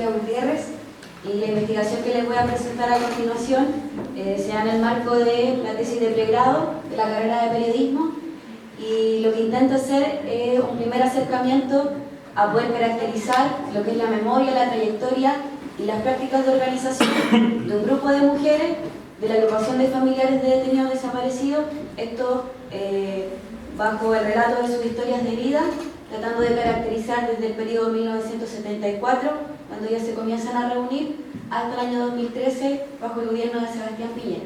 Claudia Gutiérrez, y la investigación que les voy a presentar a continuación se da en el marco de la tesis de pregrado de la carrera de periodismo, y lo que intento hacer es un primer acercamiento a poder caracterizar lo que es la memoria, la trayectoria y las prácticas de organización de un grupo de mujeres de la agrupación de familiares de detenidos desaparecidos, esto bajo el relato de sus historias de vida, tratando de caracterizar desde el periodo 1974, cuando ellas se comienzan a reunir, hasta el año 2013, bajo el gobierno de Sebastián Piñera.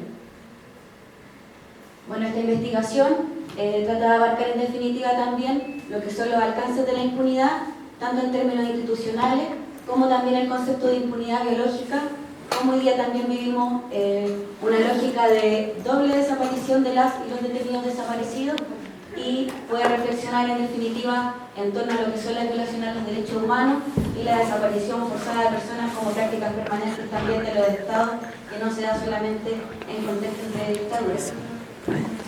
Bueno, esta investigación trata de abarcar en definitiva también lo que son los alcances de la impunidad, tanto en términos institucionales, como también el concepto de impunidad biológica, como hoy día también vivimos una lógica de doble desaparición de las y los detenidos desaparecidos, y puede reflexionar en definitiva en torno a lo que son las violaciones a los derechos humanos y la desaparición forzada de personas como prácticas permanentes también de los estados, que no se da solamente en contextos de dictaduras.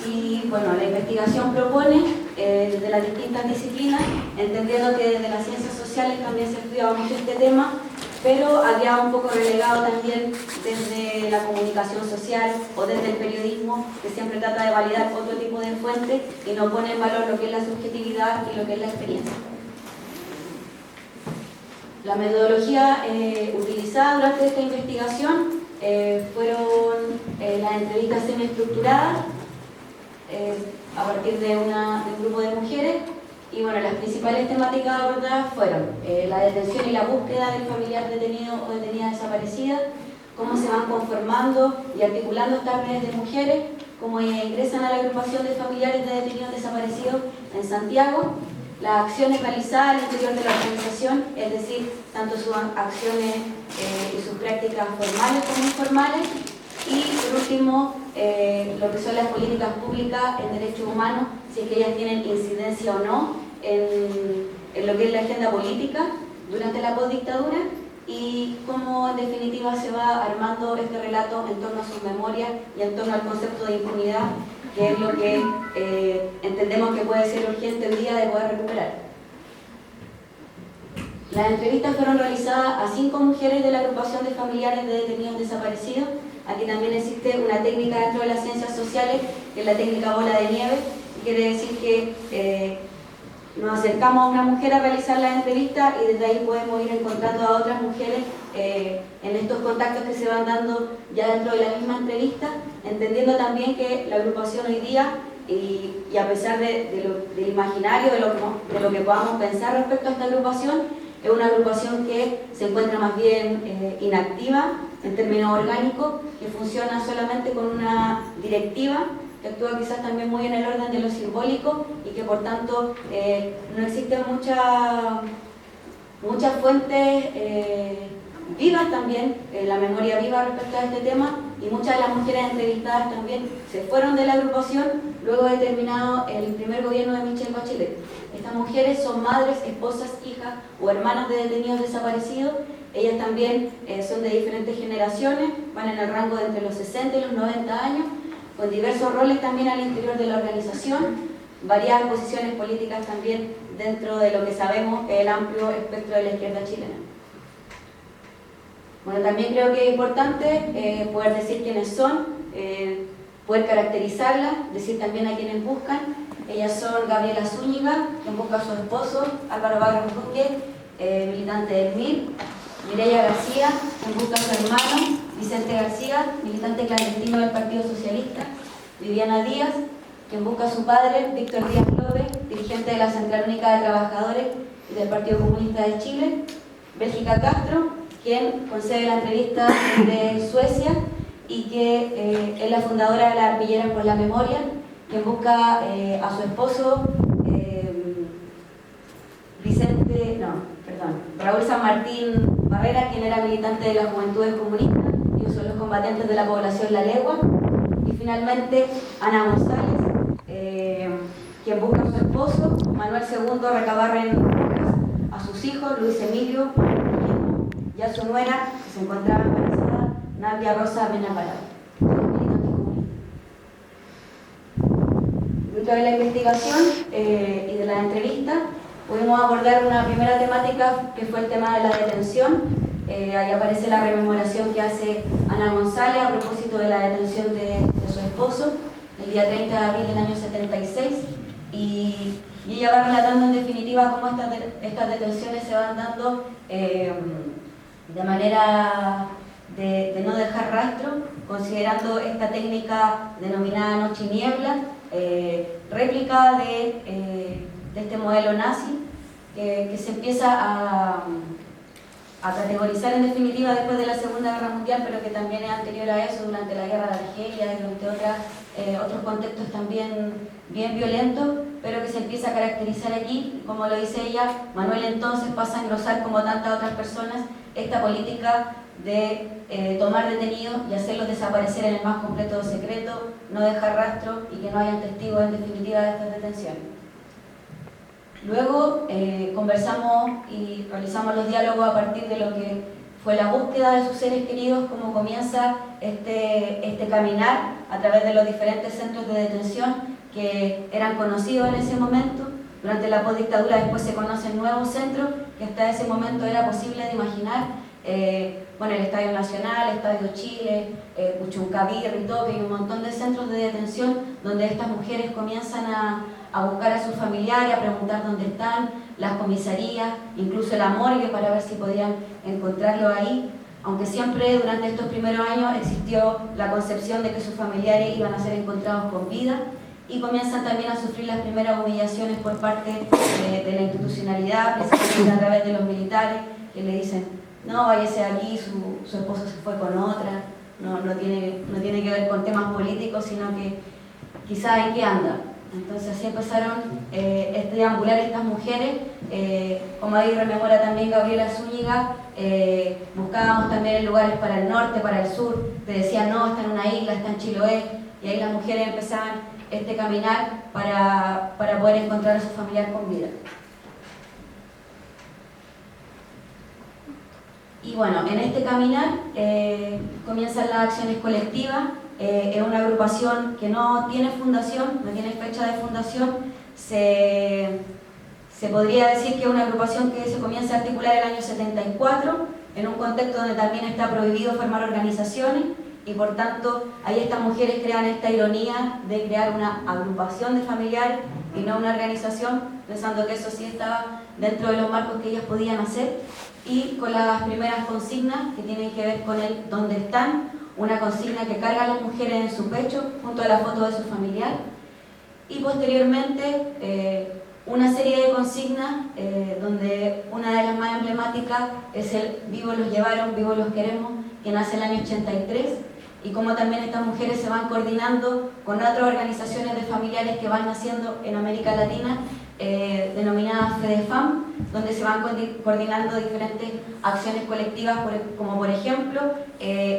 Y bueno, la investigación propone desde las distintas disciplinas, entendiendo que desde las ciencias sociales también se estudiaba mucho este tema, pero había un poco relegado también desde la comunicación social o desde el periodismo, que siempre trata de validar otro tipo de fuentes y no pone en valor lo que es la subjetividad y lo que es la experiencia. La metodología utilizada durante esta investigación fueron las entrevistas semiestructuradas a partir de un grupo de mujeres. Y bueno, las principales temáticas abordadas fueron la detención y la búsqueda del familiar detenido o detenida desaparecida, cómo se van conformando y articulando estas redes de mujeres, cómo ingresan a la agrupación de familiares de detenidos desaparecidos en Santiago, las acciones realizadas al interior de la organización, es decir, tanto sus acciones y sus prácticas formales como informales, y por último, lo que son las políticas públicas en derechos humanos, si es que ellas tienen incidencia o no en lo que es la agenda política durante la postdictadura, y cómo en definitiva se va armando este relato en torno a sus memorias y en torno al concepto de impunidad, que es lo que entendemos que puede ser urgente hoy día de poder recuperar. Las entrevistas fueron realizadas a 5 mujeres de la agrupación de familiares de detenidos desaparecidos. Aquí también existe una técnica dentro de las ciencias sociales, que es la técnica bola de nieve. Quiere decir que nos acercamos a una mujer a realizar la entrevista y desde ahí podemos ir encontrando a otras mujeres en estos contactos que se van dando ya dentro de la misma entrevista, entendiendo también que la agrupación hoy día, y a pesar del imaginario, de lo que podamos pensar respecto a esta agrupación, es una agrupación que se encuentra más bien inactiva en términos orgánicos, que funciona solamente con una directiva, que actúa quizás también muy en el orden de lo simbólico, y que por tanto no existen muchas fuentes vivas también, la memoria viva respecto a este tema, y muchas de las mujeres entrevistadas también se fueron de la agrupación luego de terminado el primer gobierno de Michelle Bachelet. Estas mujeres son madres, esposas, hijas o hermanas de detenidos desaparecidos. Ellas también son de diferentes generaciones, van en el rango de entre los 60 y los 90 años, con diversos roles también al interior de la organización, variadas posiciones políticas también dentro de lo que sabemos es el amplio espectro de la izquierda chilena. Bueno, también creo que es importante poder decir quiénes son, poder caracterizarlas, decir también a quienes buscan. Ellas son Gabriela Zúñiga, quien busca a su esposo, Álvaro Barros Duque, militante del MIR, Mireya García, quien busca a su hermano, Vicente García, militante clandestino del Partido Socialista, Viviana Díaz, quien busca a su padre, Víctor Díaz López, dirigente de la Central Única de Trabajadores y del Partido Comunista de Chile, Bélgica Castro, quien concede la entrevista de Suecia y que es la fundadora de la Arpilleras por la Memoria, quien busca a su esposo Raúl San Martín Barrera, quien era militante de las Juventudes Comunistas, y son los combatientes de la población La Legua, y finalmente Ana González, quien busca a su esposo Manuel II Recabarren Rojas, a sus hijos Luis Emilio y a su nuera, que se encontraba embarazada, Nadia Rosa Mena Parado. Dentro de la investigación y de la entrevista pudimos abordar una primera temática, que fue el tema de la detención, ahí aparece la rememoración que hace Ana González a propósito de la detención de su esposo el día 30 de abril del año 76, y ella va relatando en definitiva cómo estas detenciones se van dando de manera de no dejar rastro, considerando esta técnica denominada noche y niebla, réplica de este modelo nazi, que se empieza a categorizar en definitiva después de la Segunda Guerra Mundial, pero que también es anterior a eso, durante la Guerra de Argelia, durante otros contextos también bien violentos, pero que se empieza a caracterizar aquí, como lo dice ella. Manuel entonces pasa a engrosar, como tantas otras personas, esta política de tomar detenidos y hacerlos desaparecer en el más completo secreto, no dejar rastro y que no hayan testigos en definitiva de estas detenciones. Luego conversamos y realizamos los diálogos a partir de lo que fue la búsqueda de sus seres queridos, cómo comienza este caminar a través de los diferentes centros de detención que eran conocidos en ese momento. Durante la postdictadura después se conocen nuevos centros que hasta ese momento era posible de imaginar. Bueno, el Estadio Nacional, el Estadio Chile, Puchuncaví, Ritoque y un montón de centros de detención donde estas mujeres comienzan a buscar a sus familiares, a preguntar dónde están, las comisarías, incluso la morgue para ver si podían encontrarlo ahí, aunque siempre durante estos primeros años existió la concepción de que sus familiares iban a ser encontrados con vida, y comienzan también a sufrir las primeras humillaciones por parte de la institucionalidad, principalmente a través de los militares, que le dicen: no, váyase de aquí, su esposo se fue con otra, no tiene que ver con temas políticos, sino que quizás en qué anda. Entonces así empezaron a deambular estas mujeres, como ahí rememora también Gabriela Zúñiga. Buscábamos también lugares para el norte, para el sur, te decían: no, está en una isla, está en Chiloé, y ahí las mujeres empezaban caminar para poder encontrar a su familiar con vida. Y bueno, en este caminar comienzan las acciones colectivas. Es una agrupación que no tiene fundación, no tiene fecha de fundación. Se podría decir que es una agrupación que se comienza a articular el año 74, en un contexto donde también está prohibido formar organizaciones, y por tanto ahí estas mujeres crean esta ironía de crear una agrupación de familiares y no una organización, pensando que eso sí estaba dentro de los marcos que ellas podían hacer, y con las primeras consignas que tienen que ver con el dónde están, una consigna que cargan las mujeres en su pecho junto a la foto de su familiar, y posteriormente una serie de consignas donde una de las más emblemáticas es el vivos los llevaron, vivos los queremos, que nace en el año 83, y como también estas mujeres se van coordinando con otras organizaciones de familiares que van naciendo en América Latina, denominadas FEDEFAM, donde se van coordinando diferentes acciones colectivas, como por ejemplo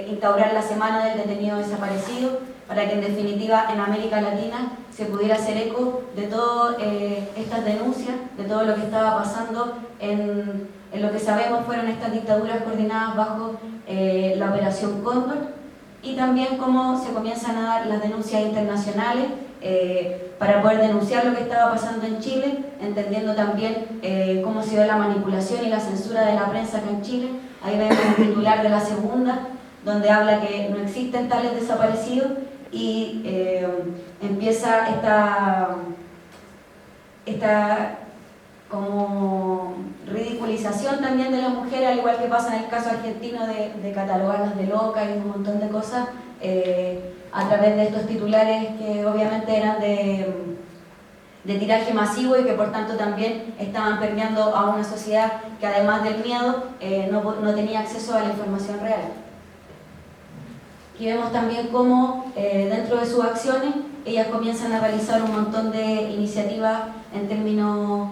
instaurar la Semana del Detenido Desaparecido, para que en definitiva en América Latina se pudiera hacer eco de todas estas denuncias, de todo lo que estaba pasando en lo que sabemos fueron estas dictaduras coordinadas bajo la Operación Cóndor, y también cómo se comienzan a dar las denuncias internacionales para poder denunciar lo que estaba pasando en Chile, entendiendo también cómo se dio la manipulación y la censura de la prensa acá en Chile. Ahí vemos un titular de La Segunda, donde habla que no existen tales desaparecidos, y empieza esta como ridiculización también de las mujeres, al igual que pasa en el caso argentino de catalogarlas de locas y un montón de cosas, a través de estos titulares que obviamente eran de tiraje masivo y que por tanto también estaban permeando a una sociedad que además del miedo no tenía acceso a la información real. Aquí vemos también cómo dentro de sus acciones ellas comienzan a realizar un montón de iniciativas en términos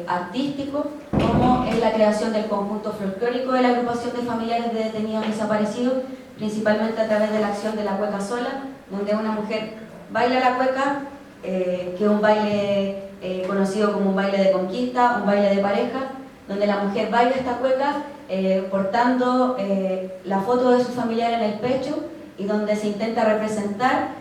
artísticos, como es la creación del conjunto folclórico de la agrupación de familiares de detenidos desaparecidos, principalmente a través de la acción de la cueca sola, donde una mujer baila la cueca, que es un baile conocido como un baile de conquista, un baile de pareja, donde la mujer baila esta cueca portando la foto de su familiar en el pecho, y donde se intenta representar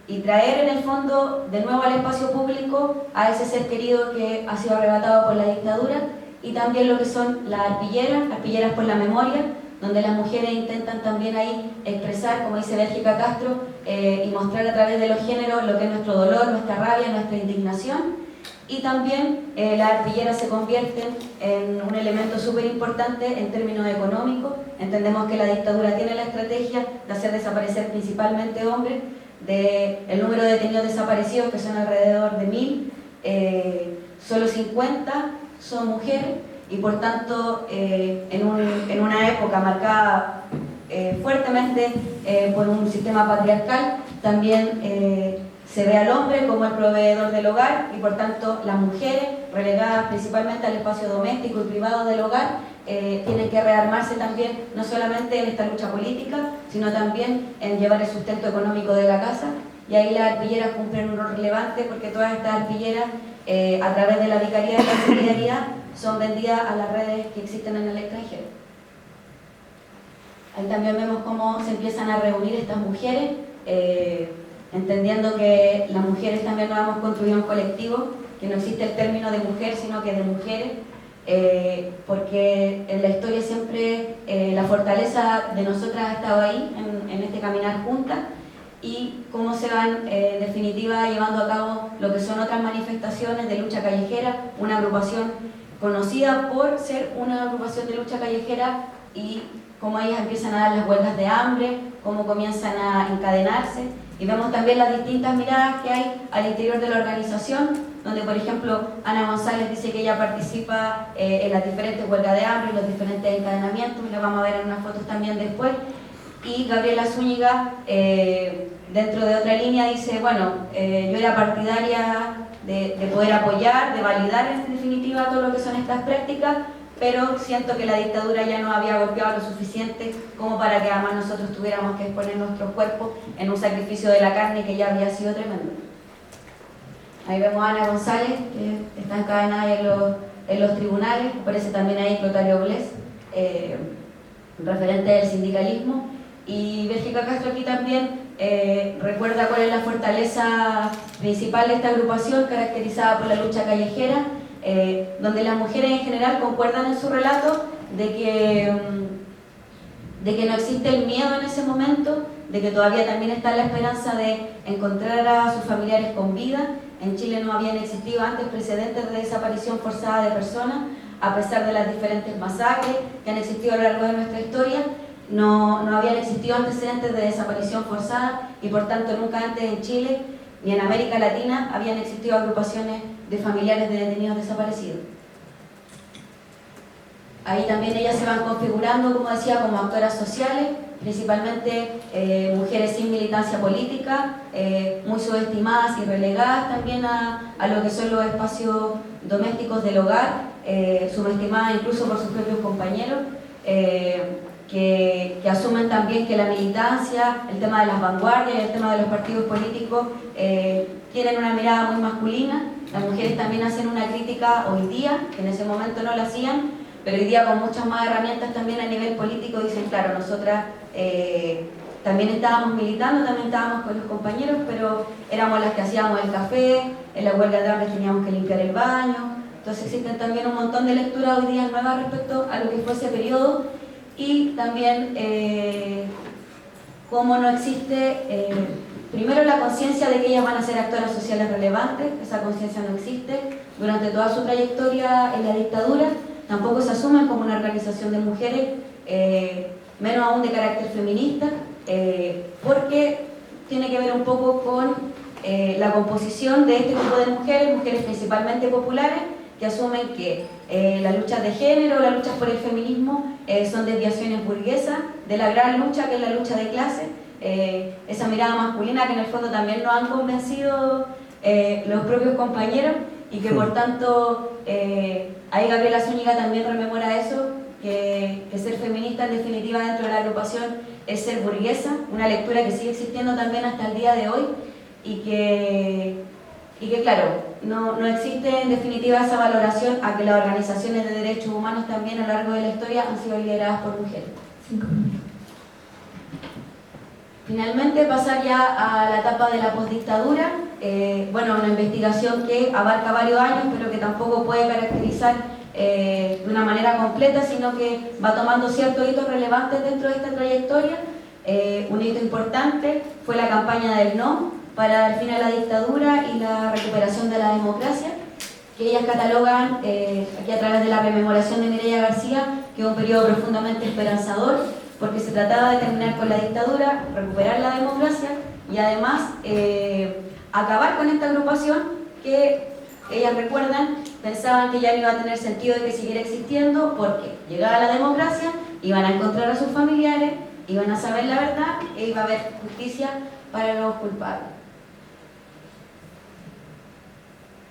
y traer en el fondo de nuevo al espacio público a ese ser querido que ha sido arrebatado por la dictadura, y también lo que son las arpilleras por la memoria, donde las mujeres intentan también ahí expresar, como dice Bélgica Castro, y mostrar a través de los géneros lo que es nuestro dolor, nuestra rabia, nuestra indignación. Y también las arpilleras se convierten en un elemento súper importante en términos económicos. Entendemos que la dictadura tiene la estrategia de hacer desaparecer principalmente hombres, el número de detenidos desaparecidos, que son alrededor de 1000, solo 50 son mujeres, y por tanto en una época marcada fuertemente por un sistema patriarcal, también se ve al hombre como el proveedor del hogar, y por tanto las mujeres, relegadas principalmente al espacio doméstico y privado del hogar, tienen que rearmarse también, no solamente en esta lucha política, sino también en llevar el sustento económico de la casa. Y ahí las arpilleras cumplen un rol relevante, porque todas estas arpilleras, a través de la Vicaría de la Solidaridad, son vendidas a las redes que existen en el extranjero. Ahí también vemos cómo se empiezan a reunir estas mujeres, entendiendo que las mujeres también nos hemos construido un colectivo, que no existe el término de mujer, sino que de mujeres, porque en la historia siempre la fortaleza de nosotras ha estado ahí, en este caminar juntas, y cómo se van en definitiva llevando a cabo lo que son otras manifestaciones de lucha callejera, una agrupación conocida por ser una agrupación de lucha callejera, y cómo ellas empiezan a dar las huelgas de hambre, cómo comienzan a encadenarse, y vemos también las distintas miradas que hay al interior de la organización, donde por ejemplo Ana González dice que ella participa en las diferentes huelgas de hambre, en los diferentes encadenamientos, lo vamos a ver en unas fotos también después, y Gabriela Zúñiga dentro de otra línea dice, bueno, yo era partidaria de poder apoyar, de validar en definitiva todo lo que son estas prácticas, pero siento que la dictadura ya nos había golpeado lo suficiente como para que además nosotros tuviéramos que exponer nuestros cuerpos en un sacrificio de la carne que ya había sido tremendo. Ahí vemos a Ana González, que está encadenada en los tribunales, aparece también ahí Clotario Blés, referente del sindicalismo, y Bélgica Castro aquí también recuerda cuál es la fortaleza principal de esta agrupación, caracterizada por la lucha callejera, donde las mujeres en general concuerdan en su relato de que no existe el miedo en ese momento, de que todavía también está la esperanza de encontrar a sus familiares con vida. En Chile no habían existido antes precedentes de desaparición forzada de personas, a pesar de las diferentes masacres que han existido a lo largo de nuestra historia. No habían existido antecedentes de desaparición forzada, y por tanto nunca antes en Chile ni en América Latina habían existido agrupaciones de familiares de detenidos desaparecidos. Ahí también ellas se van configurando, como decía, como actoras sociales, principalmente mujeres sin militancia política, muy subestimadas y relegadas también a lo que son los espacios domésticos del hogar, subestimadas incluso por sus propios compañeros, que asumen también que la militancia, el tema de las vanguardias, el tema de los partidos políticos tienen una mirada muy masculina. Las mujeres también hacen una crítica hoy día, que en ese momento no la hacían, pero hoy día con muchas más herramientas también a nivel político dicen, claro, nosotras también estábamos militando, también estábamos con los compañeros, pero éramos las que hacíamos el café, en la huelga de hambre teníamos que limpiar el baño. Entonces existen también un montón de lecturas hoy día nuevas respecto a lo que fue ese periodo, y también cómo no existe primero la conciencia de que ellas van a ser actoras sociales relevantes. Esa conciencia no existe durante toda su trayectoria en la dictadura. Tampoco se asumen como una organización de mujeres, menos aún de carácter feminista, porque tiene que ver un poco con la composición de este tipo de mujeres principalmente populares, que asumen que las luchas de género, las luchas por el feminismo son desviaciones burguesas de la gran lucha que es la lucha de clase, esa mirada masculina que en el fondo también nos han convencido los propios compañeros, y que por tanto ahí Gabriela Zúñiga también rememora eso, que ser feminista en definitiva dentro de la agrupación es ser burguesa, una lectura que sigue existiendo también hasta el día de hoy, y que claro, no existe en definitiva esa valoración a que las organizaciones de derechos humanos también a lo largo de la historia han sido lideradas por mujeres. 5 minutos. Finalmente pasar ya a la etapa de la postdictadura, bueno, una investigación que abarca varios años, pero que tampoco puede caracterizar de una manera completa, sino que va tomando ciertos hitos relevantes dentro de esta trayectoria. Un hito importante fue la campaña del no para dar fin a la dictadura y la recuperación de la democracia, que ellas catalogan aquí a través de la rememoración de Mireia García, que es un periodo profundamente esperanzador, porque se trataba de terminar con la dictadura, recuperar la democracia y además acabar con esta agrupación que ellas recuerdan, pensaban que ya no iba a tener sentido de que siguiera existiendo, porque llegada la democracia iban a encontrar a sus familiares, iban a saber la verdad e iba a haber justicia para los culpables.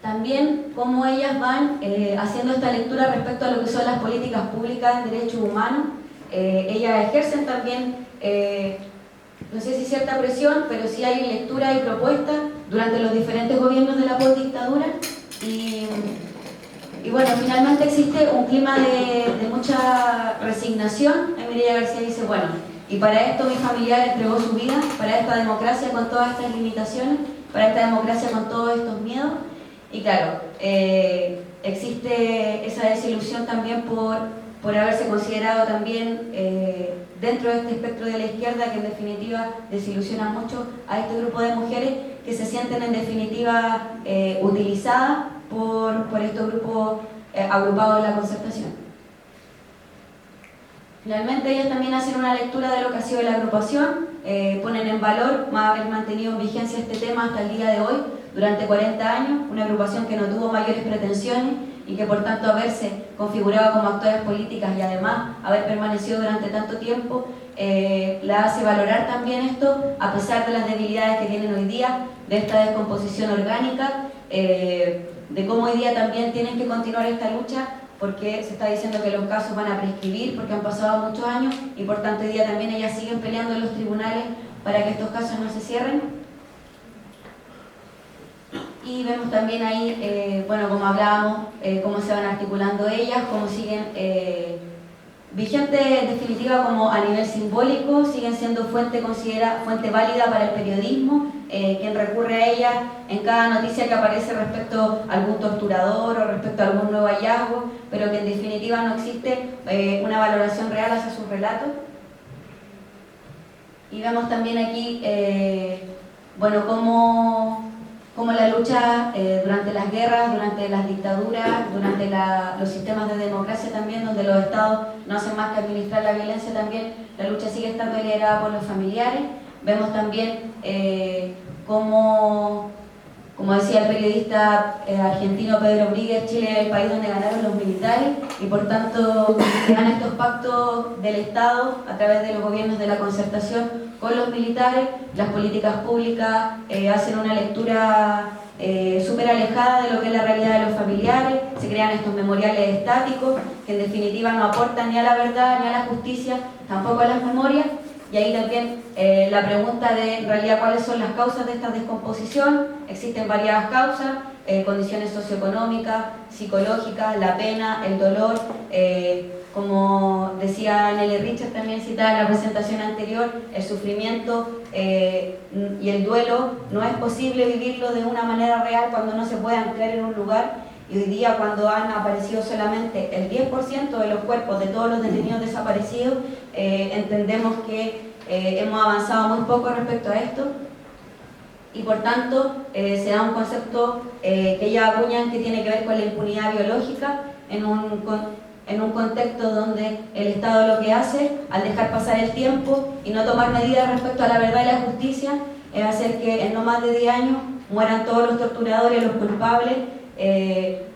También cómo ellas van haciendo esta lectura respecto a lo que son las políticas públicas en derechos humanos. Ellas ejercen también, no sé si cierta presión, pero sí hay lectura y propuestas durante los diferentes gobiernos de la postdictadura. Y bueno, finalmente existe un clima de mucha resignación. Mireia García dice, bueno, y para esto mi familiar entregó su vida, para esta democracia con todas estas limitaciones, para esta democracia con todos estos miedos. Y claro, existe esa desilusión también por haberse considerado también dentro de este espectro de la izquierda, que en definitiva desilusiona mucho a este grupo de mujeres que se sienten en definitiva utilizadas por estos grupos agrupados en la concertación. Finalmente ellas también hacen una lectura de lo que ha sido la agrupación, ponen en valor haber mantenido en vigencia este tema hasta el día de hoy, durante 40 años, una agrupación que no tuvo mayores pretensiones y que por tanto haberse configurado como actores políticas y además haber permanecido durante tanto tiempo, la hace valorar también esto, a pesar de las debilidades que tienen hoy día, de esta descomposición orgánica, de cómo hoy día también tienen que continuar esta lucha, porque se está diciendo que los casos van a prescribir porque han pasado muchos años y por tanto hoy día también ellas siguen peleando en los tribunales para que estos casos no se cierren. Y vemos también ahí, bueno, como hablábamos, cómo se van articulando ellas, cómo siguen vigentes en definitiva como a nivel simbólico, siguen siendo fuente válida para el periodismo, quien recurre a ellas en cada noticia que aparece respecto a algún torturador o respecto a algún nuevo hallazgo, pero que en definitiva no existe una valoración real hacia sus relatos. Y vemos también aquí, bueno, cómo la lucha durante las guerras, durante las dictaduras, durante los sistemas de democracia también, donde los estados no hacen más que administrar la violencia también, la lucha sigue estando liderada por los familiares. Vemos también como decía el periodista argentino Pedro Bríguez, Chile es el país donde ganaron los militares y por tanto dan estos pactos del Estado a través de los gobiernos de la concertación con los militares. Las políticas públicas hacen una lectura súper alejada de lo que es la realidad de los familiares, se crean estos memoriales estáticos que en definitiva no aportan ni a la verdad ni a la justicia, tampoco a las memorias. Y ahí también la pregunta de en realidad cuáles son las causas de esta descomposición. Existen variadas causas, condiciones socioeconómicas, psicológicas, la pena, el dolor, como decía Nelly Richard también citada en la presentación anterior, el sufrimiento y el duelo no es posible vivirlo de una manera real cuando no se puede anclar en un lugar. Y hoy día, cuando han aparecido solamente el 10% de los cuerpos de todos los detenidos desaparecidos, entendemos que hemos avanzado muy poco respecto a esto y por tanto se da un concepto que ellas acuñan que tiene que ver con la impunidad biológica en un contexto donde el Estado lo que hace, al dejar pasar el tiempo y no tomar medidas respecto a la verdad y la justicia, es hacer que en no más de 10 años mueran todos los torturadores, los culpables.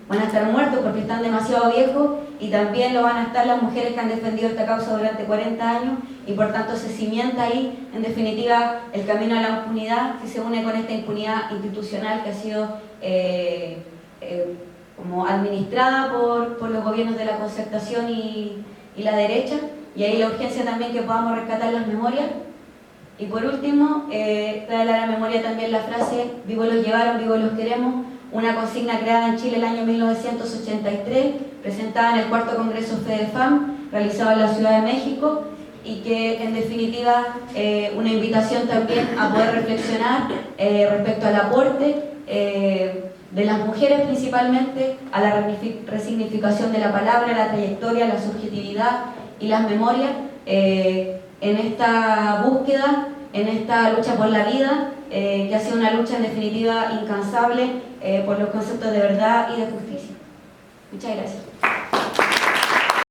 Van a estar muertos porque están demasiado viejos y también lo van a estar las mujeres que han defendido esta causa durante 40 años y por tanto se cimienta ahí en definitiva el camino a la impunidad que se une con esta impunidad institucional que ha sido como administrada por los gobiernos de la concertación y la derecha, y ahí la urgencia también que podamos rescatar las memorias. Y por último, trae a la memoria también la frase "vivos los llevaron, vivos los queremos", una consigna creada en Chile el año 1983, presentada en el cuarto Congreso FEDEFAM, realizado en la Ciudad de México, y que en definitiva una invitación también a poder reflexionar respecto al aporte de las mujeres principalmente, a la resignificación de la palabra, la trayectoria, la subjetividad y las memorias, en esta búsqueda, en esta lucha por la vida, que ha sido una lucha en definitiva incansable por los conceptos de verdad y de justicia. Muchas gracias.